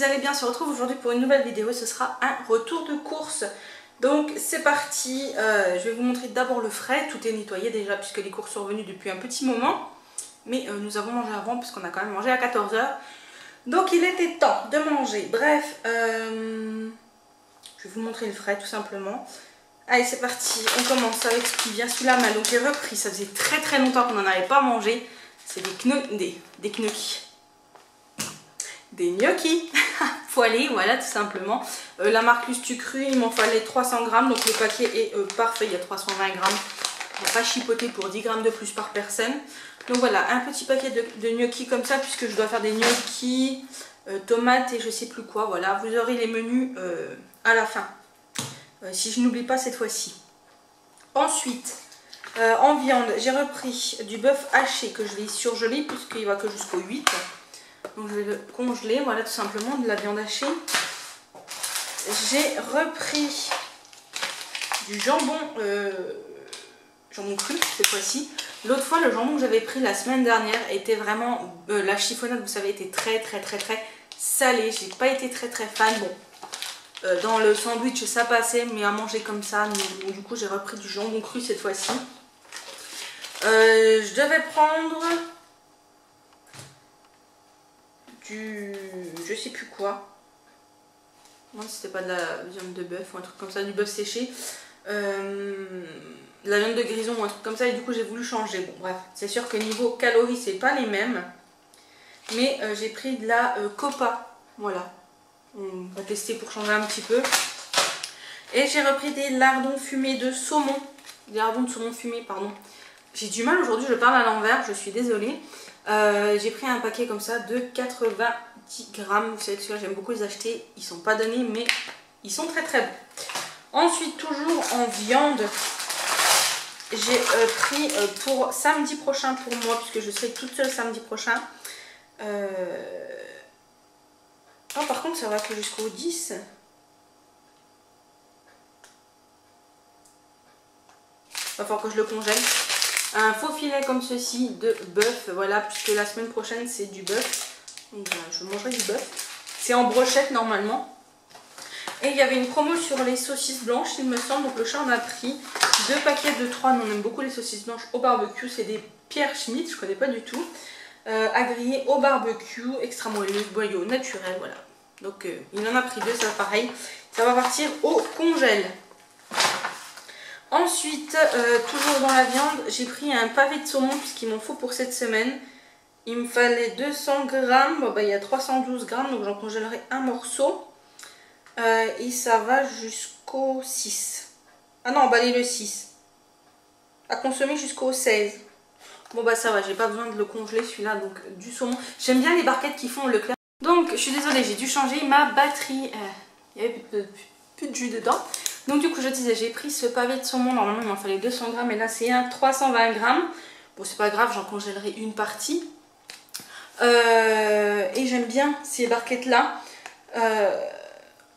vous allez bien, on se retrouve aujourd'hui pour une nouvelle vidéo. Ce sera un retour de course. Donc c'est parti, je vais vous montrer d'abord le frais. Tout est nettoyé déjà puisque les courses sont revenues depuis un petit moment. Mais nous avons mangé avant puisqu'on a quand même mangé à 14 h. Donc il était temps de manger. Bref, je vais vous montrer le frais tout simplement. Allez, c'est parti, on commence avec ce qui vient sous la main. Donc j'ai repris, ça faisait très longtemps qu'on n'en avait pas mangé. C'est des gnocchis. Des gnocchis poêlés, voilà, tout simplement. La marque Lustu Cru, il m'en fallait 300 grammes, donc le paquet est parfait, il y a 320 grammes. On va pas chipoter pour 10 grammes de plus par personne. Donc voilà, un petit paquet de gnocchis comme ça, puisque je dois faire des gnocchis, tomates et je sais plus quoi. Voilà, vous aurez les menus à la fin, si je n'oublie pas cette fois-ci. Ensuite, en viande, j'ai repris du bœuf haché que je vais surgeler, puisqu'il va que jusqu'au 8. Donc je vais le congeler, voilà, tout simplement, de la viande hachée. J'ai repris du jambon, jambon cru cette fois-ci. L'autre fois, le jambon que j'avais pris la semaine dernière était vraiment, la chiffonnade, vous savez, était très salée. J'ai pas été très fan. Bon, dans le sandwich ça passait, mais à manger comme ça, donc, du coup j'ai repris du jambon cru cette fois-ci. Je devais prendre je sais plus quoi. Non, c'était pas de la viande de bœuf ou un truc comme ça, du bœuf séché. De la viande de grison ou un truc comme ça, et du coup j'ai voulu changer. Bon bref, c'est sûr que niveau calories c'est pas les mêmes, mais j'ai pris de la Copa, voilà, on va tester pour changer un petit peu. Et j'ai repris des lardons fumés de saumon, des lardons de saumon fumé, pardon. J'ai du mal aujourd'hui, je parle à l'envers, je suis désolée. J'ai pris un paquet comme ça de 90 grammes, vous savez que j'aime beaucoup les acheter, ils sont pas donnés mais ils sont très bons. Ensuite, toujours en viande, j'ai pris pour samedi prochain pour moi, puisque je serai toute seule samedi prochain. Oh, par contre ça va que jusqu'au 10. Il va falloir que je le congèle. Un faux filet comme ceci de bœuf, voilà, puisque la semaine prochaine c'est du bœuf. Donc je mangerai du bœuf. C'est en brochette normalement. Et il y avait une promo sur les saucisses blanches, il me semble. Donc le chat en a pris 2 paquets de 3. On aime beaucoup les saucisses blanches au barbecue. C'est des Pierre Schmitt, je connais pas du tout. À griller au barbecue, extra moelleuse, boyau naturel, voilà. Donc il en a pris 2, ça va pareil. Ça va partir au congèle. Ensuite, toujours dans la viande, j'ai pris un pavé de saumon puisqu'il m'en faut pour cette semaine. Il me fallait 200 grammes, bon, bah, il y a 312 grammes, donc j'en congèlerai un morceau. Et ça va jusqu'au 6. Ah non, emballé le 6. À consommer jusqu'au 16. Bon bah ça va, j'ai pas besoin de le congeler celui-là, donc du saumon. J'aime bien les barquettes qui font le clair. Donc je suis désolée, j'ai dû changer ma batterie. Il y avait plus de jus dedans. Donc du coup je disais, j'ai pris ce pavé de saumon, normalement il m'en fallait 200 grammes et là c'est un 320 grammes. Bon c'est pas grave, j'en congèlerai une partie. Et j'aime bien ces barquettes là.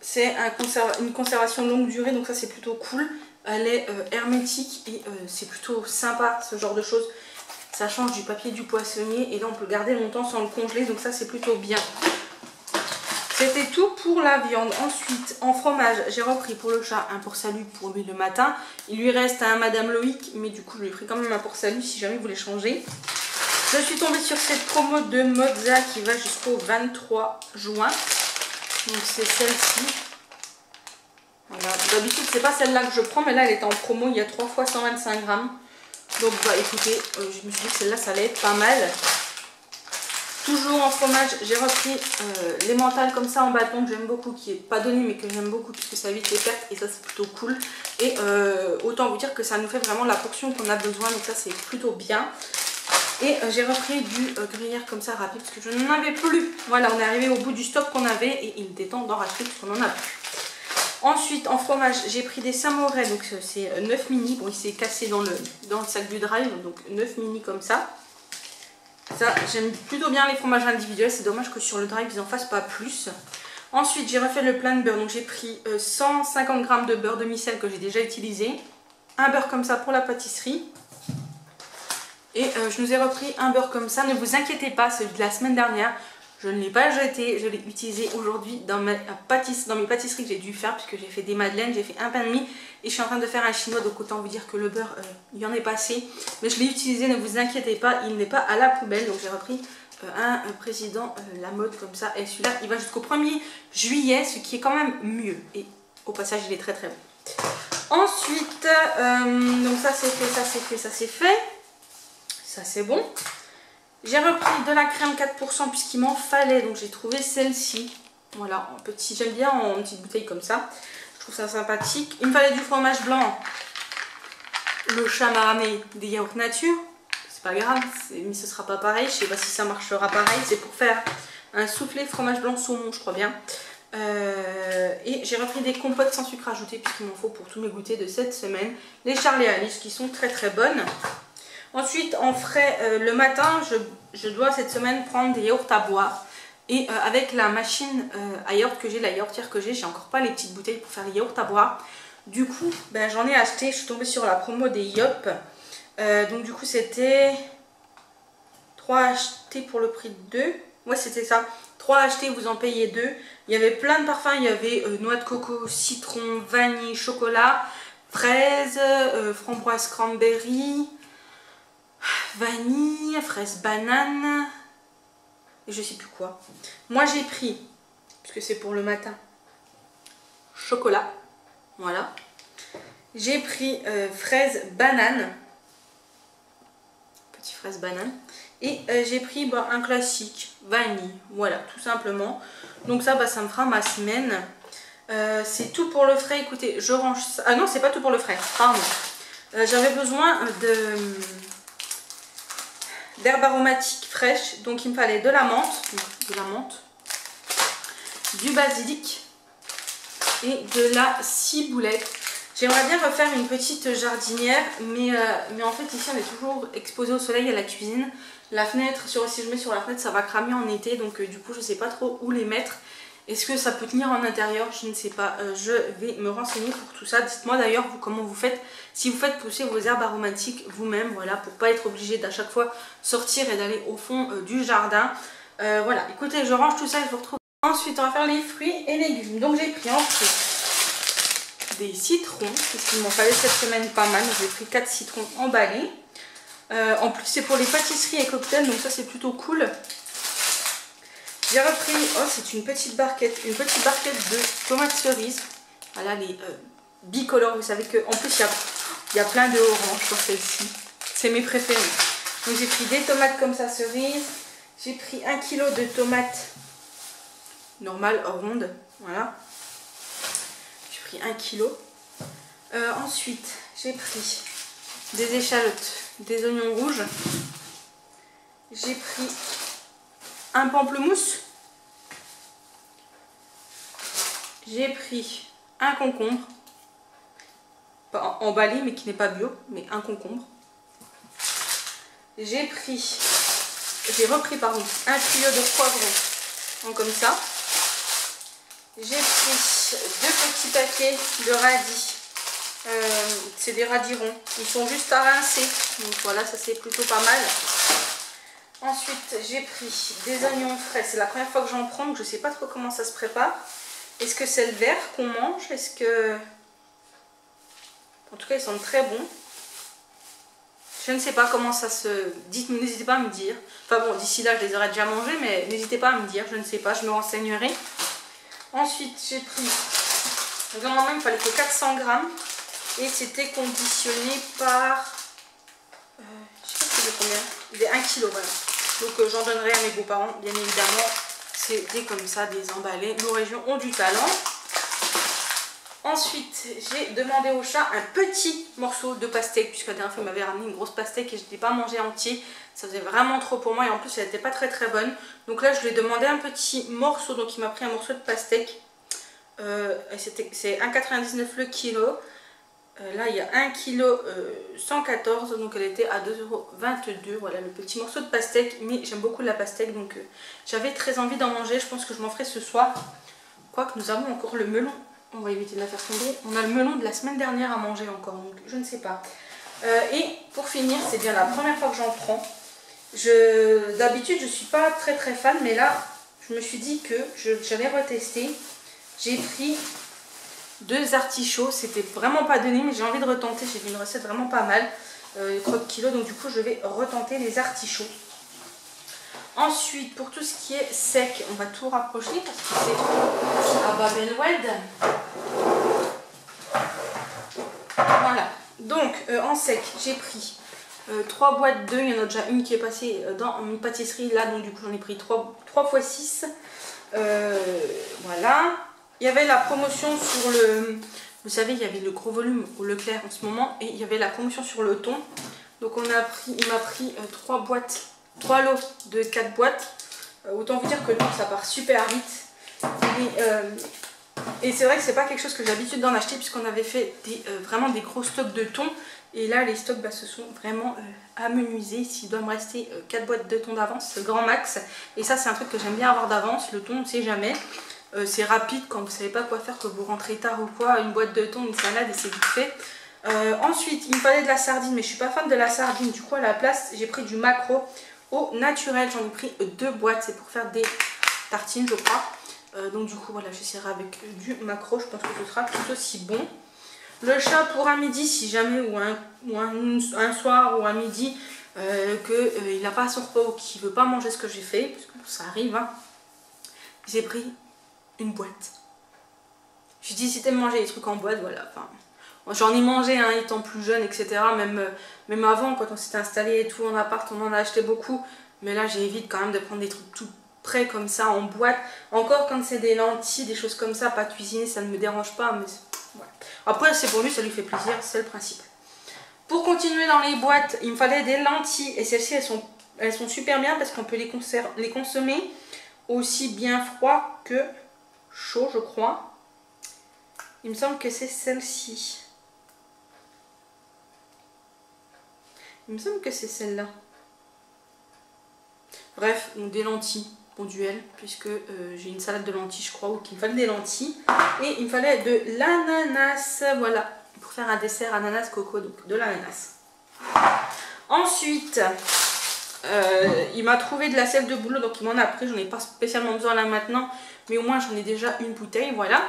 C'est une conservation longue durée, donc ça c'est plutôt cool. Elle est hermétique et c'est plutôt sympa ce genre de choses. Ça change du papier du poissonnier et là on peut le garder longtemps sans le congeler, donc ça c'est plutôt bien. C'était tout pour la viande. Ensuite, en fromage, j'ai repris pour le chat un Port Salut pour lui le matin. Il lui reste un Madame Loïc, mais du coup, je lui ai pris quand même un Port Salut si jamais vous voulez changer. Je suis tombée sur cette promo de Mozza qui va jusqu'au 23 juin. Donc c'est celle-ci. Voilà. D'habitude, c'est pas celle-là que je prends, mais là, elle est en promo. Il y a 3 fois 125 grammes. Donc, bah écoutez, je me suis dit que celle-là, ça allait être pas mal. Toujours en fromage, j'ai repris les mentales comme ça en bâton que j'aime beaucoup, qui est pas donné mais que j'aime beaucoup puisque ça évite les pertes et ça c'est plutôt cool. Et autant vous dire que ça nous fait vraiment la portion qu'on a besoin, donc ça c'est plutôt bien. Et j'ai repris du gruyère comme ça rapide parce que je n'en avais plus. Voilà, on est arrivé au bout du stock qu'on avait et il était temps d'en racheter parce qu'on en a plus. Ensuite en fromage, j'ai pris des Samouraï, donc c'est 9 mini. Bon, il s'est cassé dans le sac du drive, donc 9 mini comme ça. Ça, j'aime plutôt bien les fromages individuels, c'est dommage que sur le drive ils en fassent pas plus. Ensuite j'ai refait le plein de beurre, donc j'ai pris 150 g de beurre demi-sel que j'ai déjà utilisé. Un beurre comme ça pour la pâtisserie. Et je nous ai repris un beurre comme ça, ne vous inquiétez pas, celui de la semaine dernière. Je ne l'ai pas jeté, je l'ai utilisé aujourd'hui dans mes pâtisseries que j'ai dû faire, puisque j'ai fait des madeleines, j'ai fait un pain de mie et je suis en train de faire un chinois, donc autant vous dire que le beurre, il y en est passé. Mais je l'ai utilisé, ne vous inquiétez pas, il n'est pas à la poubelle. Donc j'ai repris un président la mode comme ça, et celui-là il va jusqu'au 1er juillet, ce qui est quand même mieux. Et au passage il est très très bon. Ensuite, donc ça c'est fait, ça c'est fait, ça c'est fait. Ça c'est bon. J'ai repris de la crème 4% puisqu'il m'en fallait, donc j'ai trouvé celle-ci. Voilà, en petit, j'aime bien en petite bouteille comme ça. Je trouve ça sympathique. Il me fallait du fromage blanc. Le chat m'a ramené des yaourts nature. C'est pas grave, mais ce sera pas pareil. Je sais pas si ça marchera pareil. C'est pour faire un soufflé fromage blanc saumon, je crois bien. Et j'ai repris des compotes sans sucre ajouté puisqu'il m'en faut pour tous mes goûters de cette semaine. Les Charlie Alice qui sont très très bonnes. Ensuite, en frais, le matin, je dois cette semaine prendre des yaourts à boire. Et avec la machine à yaourt que j'ai, la yaourtière que j'ai encore pas les petites bouteilles pour faire les yaourts à boire. Du coup, ben, j'en ai acheté, je suis tombée sur la promo des Yop. Donc du coup, c'était 3 achetés pour le prix de 2. Ouais, c'était ça. 3 achetés, vous en payez 2. Il y avait plein de parfums, il y avait noix de coco, citron, vanille, chocolat, fraise, framboise, cranberry... vanille, fraise, banane et je sais plus quoi. Moi j'ai pris, puisque c'est pour le matin, chocolat, voilà. J'ai pris fraise, banane, petit fraise, banane. Et j'ai pris un classique, vanille, voilà, tout simplement. Donc ça, ça me fera ma semaine. C'est tout pour le frais, écoutez, je range ça. Ah non, c'est pas tout pour le frais, pardon. J'avais besoin d'herbes aromatiques fraîches, donc il me fallait de la menthe, du basilic et de la ciboulette. J'aimerais bien refaire une petite jardinière, mais en fait ici on est toujours exposé au soleil à la cuisine. La fenêtre, si je mets sur la fenêtre, ça va cramer en été, donc du coup je sais pas trop où les mettre. Est-ce que ça peut tenir en intérieur? Je ne sais pas. Je vais me renseigner pour tout ça. Dites-moi d'ailleurs comment vous faites, si vous faites pousser vos herbes aromatiques vous-même, voilà, pour pas être obligé d'à chaque fois sortir et d'aller au fond du jardin. Voilà, écoutez, je range tout ça et je vous retrouve. Ensuite, on va faire les fruits et légumes. Donc j'ai pris en fruits des citrons, parce qu'il m'en fallait cette semaine pas mal. J'ai pris 4 citrons emballés. En plus, c'est pour les pâtisseries et cocktails, donc ça c'est plutôt cool. J'ai repris, oh c'est une petite barquette de tomates cerises. Voilà les bicolores, vous savez que en plus il y a plein de orange sur celle-ci. C'est mes préférés. Donc j'ai pris des tomates comme ça cerises. J'ai pris 1 kg de tomates normales, rondes. Voilà. J'ai pris 1 kg. Ensuite j'ai pris des échalotes, des oignons rouges. J'ai pris un pamplemousse. J'ai pris un concombre, pas emballé mais qui n'est pas bio, mais un concombre. J'ai repris pardon, un tuyau de poivron comme ça. J'ai pris 2 petits paquets de radis. C'est des radis ronds. Ils sont juste à rincer. Donc voilà, ça c'est plutôt pas mal. Ensuite, j'ai pris des oignons frais. C'est la première fois que j'en prends, donc je ne sais pas trop comment ça se prépare. Est-ce que c'est le vert qu'on mange? Est-ce que... En tout cas, ils sont très bons. Je ne sais pas comment ça se... Dites-moi, n'hésitez pas à me dire. Enfin bon, d'ici là, je les aurais déjà mangés, mais n'hésitez pas à me dire. Je ne sais pas, je me renseignerai. Ensuite, j'ai pris... Normalement, il me fallait que 400 grammes. Et c'était conditionné par... je sais pas si c'est combien. Il est 1 kg, voilà. Donc j'en donnerai à mes beaux-parents, bien évidemment. C'est des comme ça, des emballés. Nos régions ont du talent. Ensuite, j'ai demandé au chat un petit morceau de pastèque, puisque la dernière fois il m'avait ramené une grosse pastèque et je ne l'ai pas mangé entier. Ça faisait vraiment trop pour moi et en plus elle n'était pas très très bonne. Donc là je lui ai demandé un petit morceau, donc il m'a pris un morceau de pastèque. C'est 1,99 le kilo. Là il y a 1 kg 114, donc elle était à 2,22 €. Voilà le petit morceau de pastèque, mais j'aime beaucoup la pastèque, donc j'avais très envie d'en manger. Je pense que je m'en ferai ce soir. Quoique nous avons encore le melon, on va éviter de la faire tomber. On a le melon de la semaine dernière à manger encore, donc je ne sais pas. Et pour finir, c'est bien la première fois que j'en prends. D'habitude je suis pas très fan, mais là je me suis dit que j'allais retester. J'ai pris 2 artichauts, c'était vraiment pas donné, mais j'ai envie de retenter. J'ai vu une recette vraiment pas mal, croque kilo, donc du coup je vais retenter les artichauts. Ensuite, pour tout ce qui est sec, on va tout rapprocher parce que c'est à Babelwed. Voilà, donc en sec, j'ai pris 3 boîtes d'œufs. Il y en a déjà une qui est passée dans une pâtisserie là, donc du coup j'en ai pris 3 x 6. Voilà. Il y avait la promotion sur le... Vous savez, il y avait le gros volume au Leclerc en ce moment et il y avait la promotion sur le thon. Donc il m'a pris 3 lots de 4 boîtes. Autant vous dire que le thon ça part super vite. Et c'est vrai que c'est pas quelque chose que j'ai l'habitude d'en acheter puisqu'on avait fait vraiment des gros stocks de thon. Et là les stocks se sont vraiment amenuisés. S'il doit me rester 4 boîtes de thon d'avance, grand max. Et ça c'est un truc que j'aime bien avoir d'avance. Le thon on ne sait jamais. C'est rapide quand vous savez pas quoi faire, que vous rentrez tard ou quoi. Une boîte de thon, une salade et c'est vite fait. Ensuite il me fallait de la sardine mais je suis pas fan de la sardine. Du coup à la place j'ai pris du maquereau au naturel. J'en ai pris 2 boîtes. C'est pour faire des tartines je crois. Donc du coup voilà, j'essaierai avec du maquereau, je pense que ce sera tout aussi bon. Le chat pour un midi, si jamais, ou un soir ou un midi, qu'il n'a pas son repas ou qu'il ne veut pas manger ce que j'ai fait, parce que ça arrive, hein, j'ai pris une boîte. Je dis si t'aimes manger des trucs en boîte, voilà, enfin, j'en ai mangé hein, étant plus jeune, etc. Même avant, quand on s'était installé et tout en appart, on en a acheté beaucoup, mais là j'évite quand même de prendre des trucs tout prêts comme ça en boîte. Encore quand c'est des lentilles, des choses comme ça, pas cuisinées, ça ne me dérange pas, mais voilà. Après c'est pour lui, ça lui fait plaisir, c'est le principe. Pour continuer dans les boîtes, il me fallait des lentilles et celles-ci elles sont super bien parce qu'on peut les consommer aussi bien froid que chaud je crois. Il me semble que c'est celle-ci. Il me semble que c'est celle-là. Bref, donc des lentilles pour duel, puisque j'ai une salade de lentilles, je crois, ou qu'il me fallait des lentilles. Et il me fallait de l'ananas, voilà, pour faire un dessert ananas coco, donc de l'ananas. Ensuite, il m'a trouvé de la sève de bouleau, donc il m'en a pris. J'en ai pas spécialement besoin là maintenant, mais au moins j'en ai déjà une bouteille, voilà.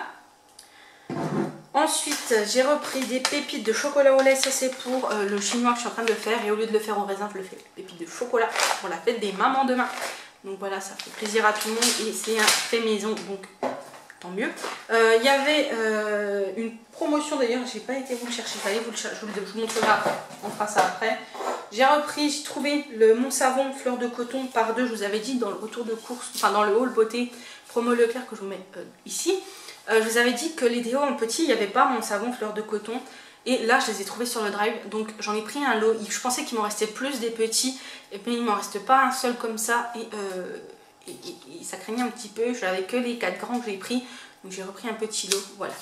Ensuite, j'ai repris des pépites de chocolat au lait. Ça, c'est pour le chinois que je suis en train de faire. Et au lieu de le faire au raisin, je le fais pépites de chocolat pour la fête des mamans demain. Donc voilà, ça fait plaisir à tout le monde. Et c'est un fait maison, donc tant mieux. Il y avait une promotion d'ailleurs. J'ai pas été vous le chercher. Allez vous le chercher. Je vous montrerai après. On fera ça après. J'ai trouvé mon savon fleur de coton par 2. Je vous avais dit dans le retour de course, enfin dans le haul beauté promo Leclerc que je vous mets ici. Je vous avais dit que les déos en petit, il n'y avait pas mon savon fleur de coton. Et là, je les ai trouvés sur le drive. Donc, j'en ai pris un lot. Je pensais qu'il m'en restait plus des petits. Et puis, il ne m'en reste pas un seul comme ça. Et ça craignait un petit peu. Je n'avais que les 4 grands que j'ai pris. Donc, j'ai repris un petit lot. Voilà.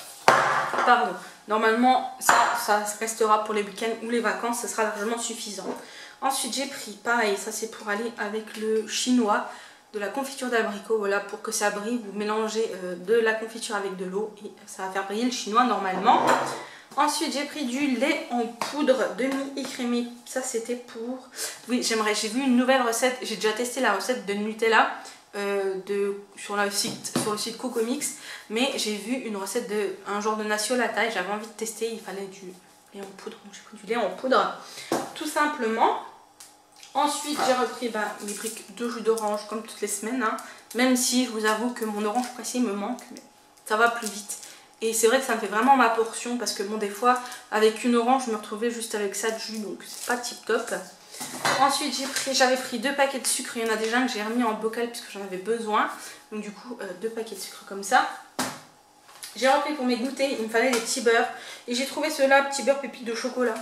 Pardon. Normalement, ça restera pour les week-ends ou les vacances. Ça sera largement suffisant. Ensuite, j'ai pris, pareil, ça c'est pour aller avec le chinois. De la confiture d'abricot, voilà, pour que ça brille, vous mélangez de la confiture avec de l'eau et ça va faire briller le chinois normalement. Ensuite j'ai pris du lait en poudre demi-écrémé, ça c'était pour... Oui, j'ai vu une nouvelle recette, j'ai déjà testé la recette de Nutella sur le site Cocomix, mais j'ai vu une recette un genre de nacciolata et j'avais envie de tester, il fallait du lait en poudre, donc j'ai pris du lait en poudre, tout simplement. Ensuite, j'ai repris mes briques de jus d'orange comme toutes les semaines, hein, même si je vous avoue que mon orange pressé me manque, mais ça va plus vite. Et c'est vrai que ça me fait vraiment ma portion parce que bon, des fois, avec une orange, je me retrouvais juste avec ça de jus, donc c'est pas tip top. Ensuite, j'avais pris 2 paquets de sucre, il y en a déjà un que j'ai remis en bocal puisque j'en avais besoin. Donc du coup, 2 paquets de sucre comme ça. J'ai repris pour mes goûters, il me fallait des petits beurres. Et j'ai trouvé ceux-là, petits beurres pépites de chocolat.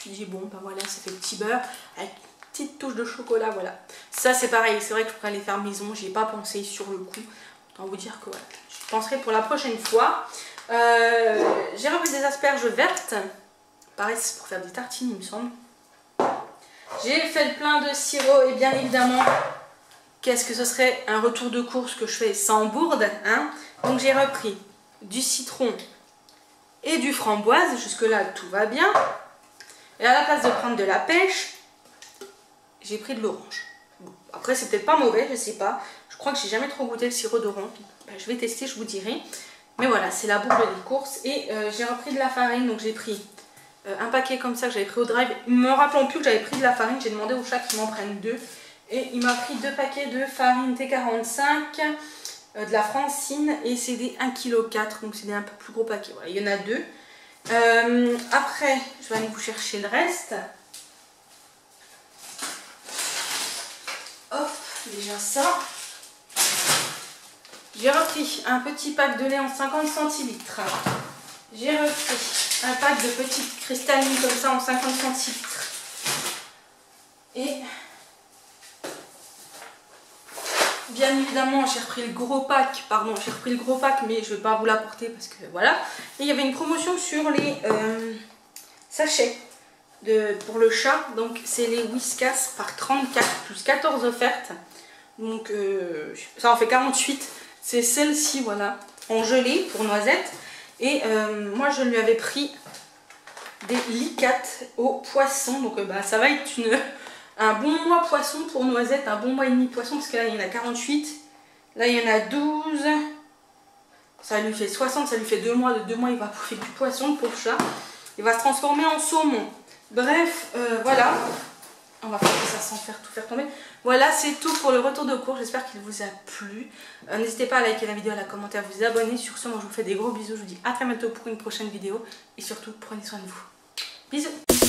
Je me suis dit, bon, voilà, ça fait petit beurre avec petite touche de chocolat, voilà. Ça c'est pareil, c'est vrai que je pourrais les faire maison, j'y ai pas pensé sur le coup. Autant vous dire que voilà, je penserai pour la prochaine fois. J'ai repris des asperges vertes. Pareil, c'est pour faire des tartines, il me semble. J'ai fait le plein de sirop et bien évidemment, qu'est-ce que ce serait un retour de course que je fais sans bourde, hein. Donc j'ai repris du citron et du framboise, jusque là tout va bien. Et à la place de prendre de la pêche, j'ai pris de l'orange. Bon, après c'est peut-être pas mauvais, je sais pas. Je crois que j'ai jamais trop goûté le sirop d'orange. Ben, je vais tester, je vous dirai. Mais voilà, c'est la boucle des courses. Et j'ai repris de la farine, donc j'ai pris un paquet comme ça que j'avais pris au drive. Me rappelant plus que j'avais pris de la farine, j'ai demandé au chat qu'il m'en prenne 2. Et il m'a pris 2 paquets de farine T45, de la Francine, et c'est des 1,4 kg, donc c'est des un peu plus gros paquets. Voilà, il y en a 2. Après, je vais aller vous chercher le reste. Hop, déjà ça. J'ai repris un petit pack de lait en 50 centilitres. J'ai repris un pack de petites cristallines comme ça en 50 centilitres. Et bien évidemment, j'ai repris le gros pack. Pardon, j'ai repris le gros pack, mais je ne vais pas vous l'apporter parce que voilà. Et il y avait une promotion sur les sachets pour le chat. Donc, c'est les Whiskas par 34 plus 14 offertes. Donc, ça en fait 48. C'est celle-ci, voilà, en gelée pour noisettes. Et moi, je lui avais pris des licates au poisson. Donc, ça va être un bon mois poisson pour noisettes, un bon mois et demi poisson. Parce que là, il y en a 48. Là, il y en a 12. Ça lui fait 60, ça lui fait 2 mois. De 2 mois, il va bouffer du poisson, le pauvre chat. Il va se transformer en saumon. Bref, voilà. On va faire ça sans tout faire tomber. Voilà, c'est tout pour le retour de cours. J'espère qu'il vous a plu. N'hésitez pas à liker la vidéo, à la commenter, à vous abonner. Sur ce, moi je vous fais des gros bisous. Je vous dis à très bientôt pour une prochaine vidéo. Et surtout, prenez soin de vous. Bisous.